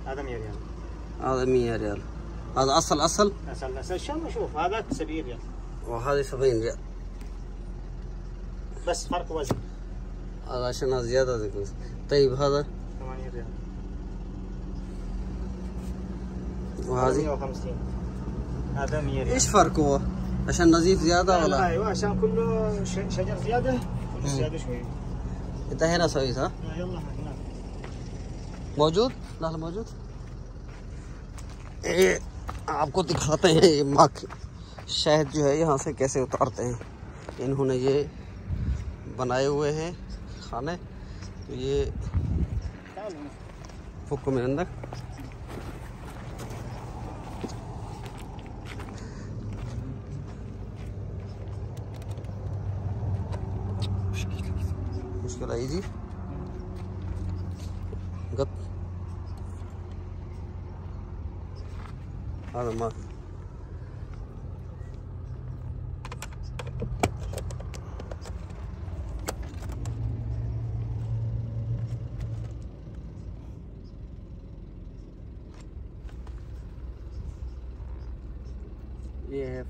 هذا 100 ريال. هذا 100 ريال. هذا أصل أصل شوف شوف هذاك 70 ريال. وهذه 70 ريال. بس فرق وزن. هذا عشان زيادة ذيك. طيب هذا 80 ريال. وهذه 150. هذا 100 ريال. ايش فرق هو؟ عشان نظيف زيادة ولا؟ لا ايوه عشان كله شجر زيادة، كله زيادة شوي. انت هنا سويت ها؟ يلا هناك. موجود؟ لا موجود؟ ये आपको दिखाते हैं ये माँ शहद जो है यहाँ से कैसे उतारते हैं। इन्होंने ये बनाए हुए हैं खाने, तो ये फुक में अंदर मुश्किल आई जी गप هذا ما ये है